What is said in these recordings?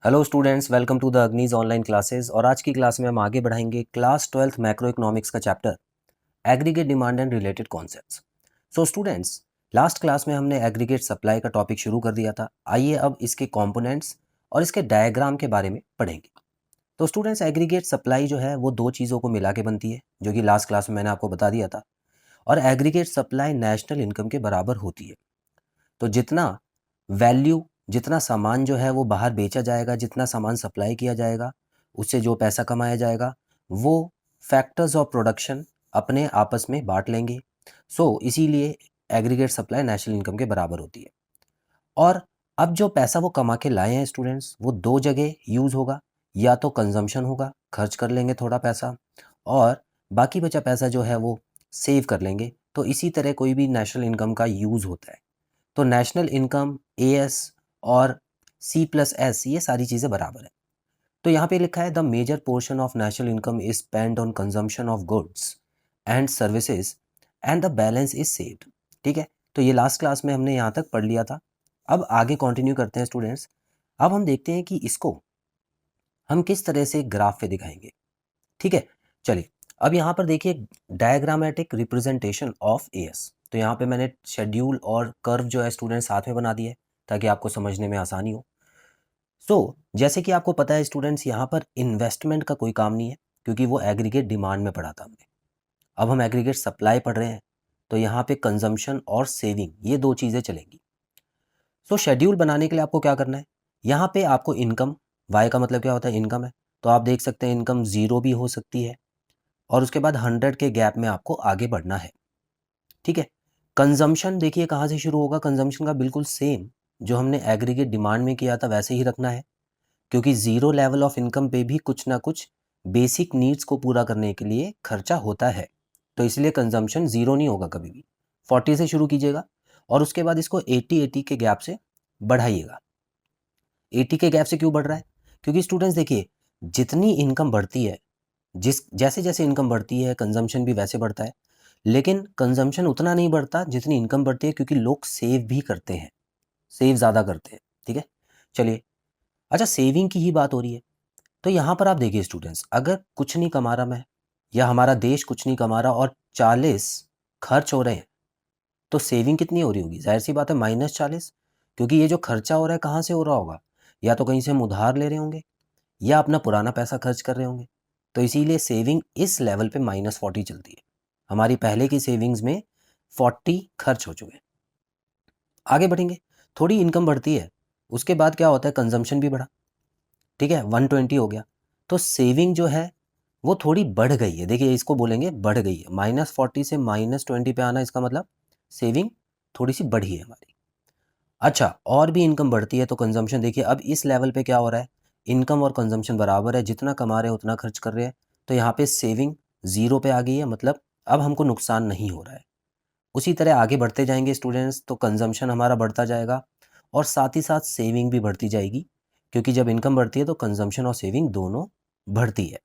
Hello students, welcome to the अग्निज online classes. और आज की क्लास में हम आगे बढ़ाएंगे क्लास 12th मैक्रो इकोनॉमिक्स का chapter aggregate demand and related concepts. So students, last class में हमने एग्रीगेट सप्लाई का टॉपिक शुरू कर दिया था। आइए अब इसके कंपोनेंट्स और इसके डायग्राम के बारे में पढ़ेंगे। तो स्टूडेंट्स, एग्रीगेट सप्लाई जो है वो दो चीज़ों को मिला के बनती है, जो कि लास्ट क्लास में मैंने आपको बता दिया था। और एग्रीगेट सप्लाई नेशनल इनकम के बराबर होती है। तो जितना सामान जो है वो बाहर बेचा जाएगा, जितना सामान सप्लाई किया जाएगा, उससे जो पैसा कमाया जाएगा, वो फैक्टर्स ऑफ प्रोडक्शन अपने आपस में बांट लेंगे। इसीलिए एग्रीगेट सप्लाई नेशनल इनकम के बराबर होती है। और अब जो पैसा वो कमा के लाए हैं स्टूडेंट्स, वो दो जगह यूज़ होगा। या तो कंजम्पशन होगा, खर्च कर लेंगे थोड़ा पैसा, और बाकी बचा पैसा जो है वो सेव कर लेंगे। तो इसी तरह कोई भी नेशनल इनकम का यूज़ होता है। तो नेशनल इनकम, एएस और सी प्लस एस, ये सारी चीज़ें बराबर है। तो यहाँ पे लिखा है the major portion of national income is spend on consumption of goods and services and the balance is saved. ठीक है, तो ये लास्ट क्लास में हमने यहाँ तक पढ़ लिया था। अब आगे कंटिन्यू करते हैं स्टूडेंट्स। अब हम देखते हैं कि इसको हम किस तरह से ग्राफ पे दिखाएंगे। ठीक है, चलिए अब यहाँ पर देखिए डायग्रामेटिक रिप्रेजेंटेशन ऑफ एएस। तो यहाँ पे मैंने शेड्यूल और कर्व जो है स्टूडेंट साथ में बना दिया है ताकि आपको समझने में आसानी हो। जैसे कि आपको पता है स्टूडेंट्स, यहाँ पर इन्वेस्टमेंट का कोई काम नहीं है क्योंकि वो एग्रीगेट डिमांड में पढ़ा था हमने। अब हम एग्रीगेट सप्लाई पढ़ रहे हैं, तो यहाँ पे कंजम्पशन और सेविंग, ये दो चीज़ें चलेंगी। शेड्यूल बनाने के लिए आपको क्या करना है, यहाँ पे आपको इनकम, वाई का मतलब क्या होता है, इनकम है। तो आप देख सकते हैं इनकम 0 भी हो सकती है, और उसके बाद 100 के गैप में आपको आगे बढ़ना है। ठीक है, कंजम्पशन देखिए कहाँ से शुरू होगा। कंजम्पशन का बिल्कुल सेम जो हमने एग्रीगेट डिमांड में किया था वैसे ही रखना है, क्योंकि ज़ीरो लेवल ऑफ इनकम पे भी कुछ ना कुछ बेसिक नीड्स को पूरा करने के लिए खर्चा होता है। तो इसलिए कंजम्पशन ज़ीरो नहीं होगा कभी भी। 40 से शुरू कीजिएगा और उसके बाद इसको 80 के गैप से बढ़ाइएगा। 80 के गैप से क्यों बढ़ रहा है, क्योंकि स्टूडेंट्स देखिए, जितनी इनकम बढ़ती है, जैसे जैसे इनकम बढ़ती है कंजम्पशन भी वैसे बढ़ता है। लेकिन कंजम्पशन उतना नहीं बढ़ता जितनी इनकम बढ़ती है, क्योंकि लोग सेव भी करते हैं, सेव ज़्यादा करते हैं। ठीक है, चलिए, अच्छा सेविंग की ही बात हो रही है, तो यहाँ पर आप देखिए स्टूडेंट्स, अगर कुछ नहीं कमा रहा मैं, या हमारा देश कुछ नहीं कमा रहा और 40 खर्च हो रहे हैं, तो सेविंग कितनी हो रही होगी, जाहिर सी बात है -40। क्योंकि ये जो खर्चा हो रहा है कहाँ से हो रहा होगा, या तो कहीं से हम उधार ले रहे होंगे, या अपना पुराना पैसा खर्च कर रहे होंगे। तो इसीलिए सेविंग इस लेवल पे -40 चलती है। हमारी पहले की सेविंग्स में 40 खर्च हो चुके हैं। आगे बढ़ेंगे, थोड़ी इनकम बढ़ती है, उसके बाद क्या होता है, कंजम्पशन भी बढ़ा। ठीक है, 120 हो गया, तो सेविंग जो है वो थोड़ी बढ़ गई है। देखिए इसको बोलेंगे बढ़ गई है। -40 से -20 पे आना, इसका मतलब सेविंग थोड़ी सी बढ़ी है हमारी। अच्छा, और भी इनकम बढ़ती है तो कंजम्पशन, देखिए अब इस लेवल पे क्या हो रहा है, इनकम और कंजम्पशन बराबर है, जितना कमा रहे हैं उतना खर्च कर रहे हैं। तो यहाँ पे सेविंग 0 पे आ गई है, मतलब अब हमको नुकसान नहीं हो रहा है। उसी तरह आगे बढ़ते जाएंगे स्टूडेंट्स, तो कंजम्पशन हमारा बढ़ता जाएगा और साथ ही साथ सेविंग भी बढ़ती जाएगी, क्योंकि जब इनकम बढ़ती है तो कंजम्पशन और सेविंग दोनों बढ़ती है।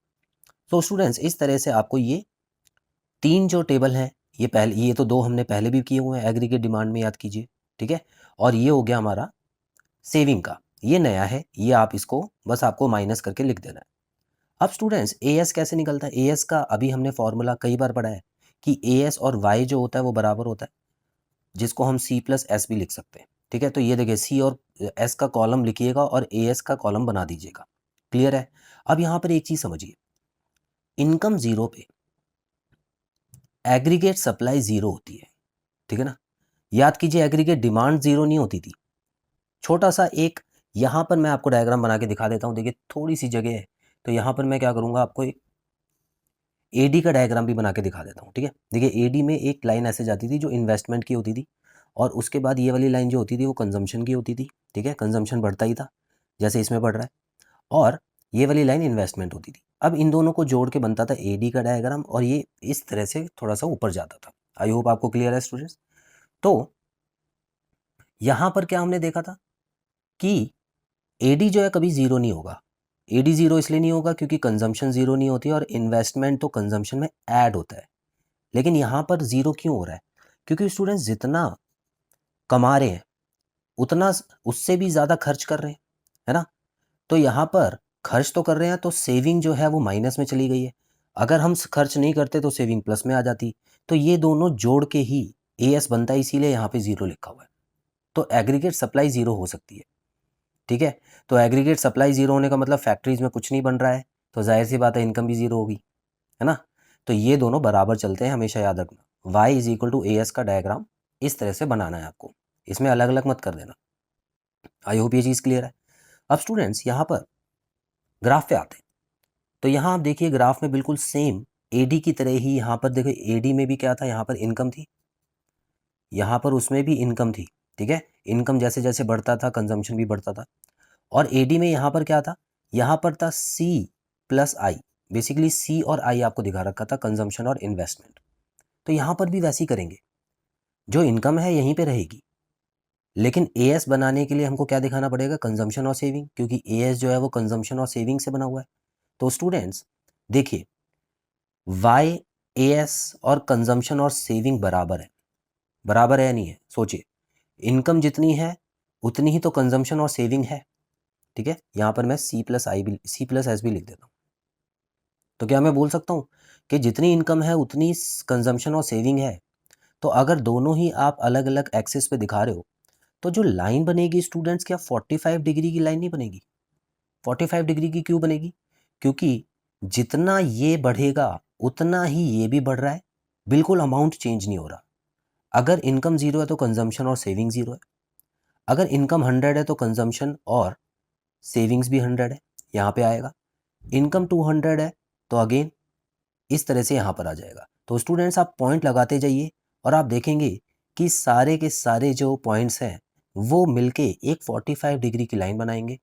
तो स्टूडेंट्स, इस तरह से आपको ये तीन जो टेबल हैं, ये तो दो हमने पहले भी किए हुए हैं एग्रीगेट डिमांड में, याद कीजिए। ठीक है, और ये हो गया हमारा सेविंग का, ये नया है, ये आप इसको बस आपको माइनस करके लिख देना है। अब स्टूडेंट्स, एएस कैसे निकलता है, एएस का अभी हमने फॉर्मूला कई बार पढ़ा है कि एएस और वाई जो होता है वो बराबर होता है, जिसको हम सी प्लस एस भी लिख सकते हैं। ठीक है, तो ये देखिए सी और एस का कॉलम लिखिएगा और एएस का कॉलम बना दीजिएगा। क्लियर है। अब यहाँ पर एक चीज समझिए, इनकम 0 पे एग्रीगेट सप्लाई 0 होती है। ठीक है ना, याद कीजिए एग्रीगेट डिमांड 0 नहीं होती थी। छोटा सा एक यहाँ पर मैं आपको डायग्राम बना के दिखा देता हूँ। देखिए थोड़ी सी जगह है, तो यहाँ पर मैं क्या करूँगा, आपको एक एडी का डायग्राम भी बना के दिखा देता हूँ। ठीक है, देखिए एडी में एक लाइन ऐसे जाती थी जो इन्वेस्टमेंट की होती थी, और उसके बाद ये वाली लाइन जो होती थी वो कंजम्पशन की होती थी। ठीक है, कंजम्पशन बढ़ता ही था जैसे इसमें बढ़ रहा है, और ये वाली लाइन इन्वेस्टमेंट होती थी। अब इन दोनों को जोड़ के बनता था एडी का डायग्राम, और ये इस तरह से थोड़ा सा ऊपर जाता था। आई होप आपको क्लियर है स्टूडेंट्स। तो यहाँ पर क्या हमने देखा था कि एडी जो है कभी 0 नहीं होगा। एडी 0 इसलिए नहीं होगा क्योंकि कंजम्पशन 0 नहीं होती, और इन्वेस्टमेंट तो कंजम्पशन में ऐड होता है। लेकिन यहाँ पर 0 क्यों हो रहा है, क्योंकि स्टूडेंट्स जितना कमा रहे हैं उतना उससे भी ज़्यादा खर्च कर रहे हैं, है ना। तो यहाँ पर खर्च तो कर रहे हैं तो सेविंग जो है वो माइनस में चली गई है। अगर हम खर्च नहीं करते तो सेविंग प्लस में आ जाती। तो ये दोनों जोड़ के ही AS बनता है, इसीलिए यहाँ पे 0 लिखा हुआ है। तो एग्रीगेट सप्लाई 0 हो सकती है। ठीक है, तो एग्रीगेट सप्लाई 0 होने का मतलब फैक्ट्रीज में कुछ नहीं बन रहा है, तो जाहिर सी बात है इनकम भी 0 होगी, है ना। तो ये दोनों बराबर चलते हैं, हमेशा याद रखना। Y is equal to AS का डायग्राम इस तरह से बनाना है आपको, इसमें अलग अलग मत कर देना। आई होप ये चीज़ क्लियर है। अब स्टूडेंट्स यहाँ पर ग्राफ पे आते हैं। तो यहाँ आप देखिए ग्राफ में बिल्कुल सेम AD की तरह ही यहाँ पर देखो, AD में भी क्या था, यहाँ पर इनकम थी, यहाँ पर उसमें भी इनकम थी। ठीक है, इनकम जैसे जैसे बढ़ता था कंजम्पशन भी बढ़ता था। और AD में यहाँ पर क्या था, यहाँ पर था C प्लस आई, बेसिकली C और I आपको दिखा रखा था, कंजम्पशन और इन्वेस्टमेंट। तो यहाँ पर भी वैसे ही करेंगे, जो इनकम है यहीं पे रहेगी, लेकिन AS बनाने के लिए हमको क्या दिखाना पड़ेगा, कंजम्पशन और सेविंग, क्योंकि AS जो है वो कंजम्पशन और सेविंग से बना हुआ है। तो स्टूडेंट्स देखिए, Y AS और कंजम्पशन और सेविंग बराबर है, बराबर है या नहीं है, सोचिए। इनकम जितनी है उतनी ही तो कंजम्पशन और सेविंग है। ठीक है, यहाँ पर मैं C प्लस S भी लिख देता हूँ। तो क्या मैं बोल सकता हूँ कि जितनी इनकम है उतनी कंजम्पशन और सेविंग है। तो अगर दोनों ही आप अलग अलग एक्सिस पे दिखा रहे हो, तो जो लाइन बनेगी स्टूडेंट्स, क्या 45 डिग्री की लाइन नहीं बनेगी? 45 डिग्री की क्यों बनेगी? क्योंकि जितना ये बढ़ेगा उतना ही ये भी बढ़ रहा है, बिल्कुल अमाउंट चेंज नहीं हो रहा। अगर इनकम 0 है तो कंजम्पशन और सेविंग 0 है, अगर इनकम 100 है तो कंजम्पशन और सेविंग्स भी 100 है, यहाँ पे आएगा। इनकम 200 है तो अगेन इस तरह से यहाँ पर आ जाएगा। तो स्टूडेंट्स आप पॉइंट लगाते जाइए और आप देखेंगे कि सारे के सारे जो पॉइंट्स हैं वो मिलके एक 45 डिग्री की लाइन बनाएंगे,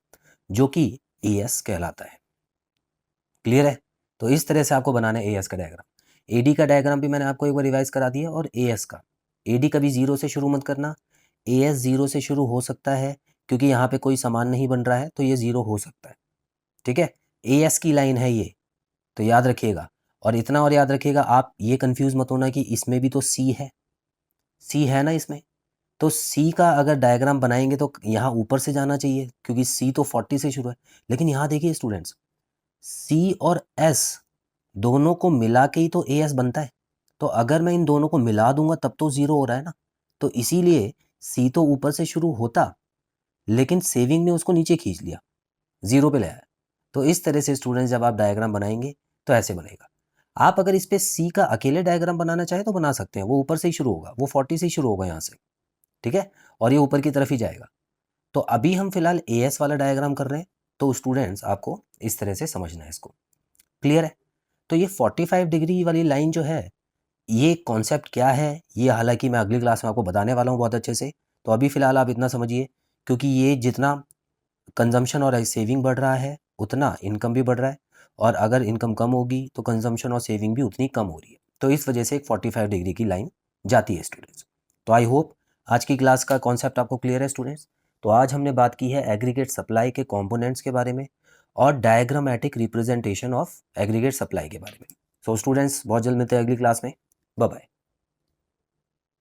जो कि AS कहलाता है। क्लियर है? तो इस तरह से आपको बनाना है AS का डायग्राम। AD का डायग्राम भी मैंने आपको एक बार रिवाइज करा दिया, और AS का। AD कभी 0 से शुरू मत करना, AS 0 से शुरू हो सकता है क्योंकि यहाँ पे कोई सामान नहीं बन रहा है, तो ये 0 हो सकता है। ठीक है, AS की लाइन है ये, तो याद रखिएगा। और इतना और याद रखिएगा, आप ये कंफ्यूज मत होना कि इसमें भी तो C है, C है ना इसमें। तो C का अगर डायग्राम बनाएंगे तो यहाँ ऊपर से जाना चाहिए, क्योंकि C तो 40 से शुरू है। लेकिन यहाँ देखिए स्टूडेंट्स, C और S दोनों को मिला के ही तो AS बनता है। तो अगर मैं इन दोनों को मिला दूंगा तब तो 0 हो रहा है ना। तो इसीलिए C तो ऊपर से शुरू होता, लेकिन सेविंग ने उसको नीचे खींच लिया, 0 पे ले आया। तो इस तरह से स्टूडेंट्स जब आप डायग्राम बनाएंगे तो ऐसे बनेगा। आप अगर इस पे C का अकेले डायग्राम बनाना चाहे तो बना सकते हैं, वो ऊपर से ही शुरू होगा, वो 40 से ही शुरू होगा यहाँ से। ठीक है, और ये ऊपर की तरफ ही जाएगा। तो अभी हम फिलहाल AS वाला डायग्राम कर रहे हैं, तो स्टूडेंट्स आपको इस तरह से समझना है इसको। क्लियर है? तो ये 45 डिग्री वाली लाइन जो है, ये कॉन्सेप्ट क्या है, ये हालांकि मैं अगली क्लास में आपको बताने वाला हूँ बहुत अच्छे से। तो अभी फिलहाल आप इतना समझिए, क्योंकि ये जितना कंजम्पशन और सेविंग बढ़ रहा है उतना इनकम भी बढ़ रहा है, और अगर इनकम कम होगी तो कंजम्पशन और सेविंग भी उतनी कम हो रही है। तो इस वजह से एक 45 डिग्री की लाइन जाती है स्टूडेंट्स। तो आई होप आज की क्लास का कॉन्सेप्ट आपको क्लियर है स्टूडेंट्स। तो आज हमने बात की है एग्रीगेट सप्लाई के कंपोनेंट्स के बारे में और diagrammatic representation of aggregate supply के बारे में। सो स्टूडेंट्स बहुत जल्द मिलते हैं अगली क्लास में। Bye bye.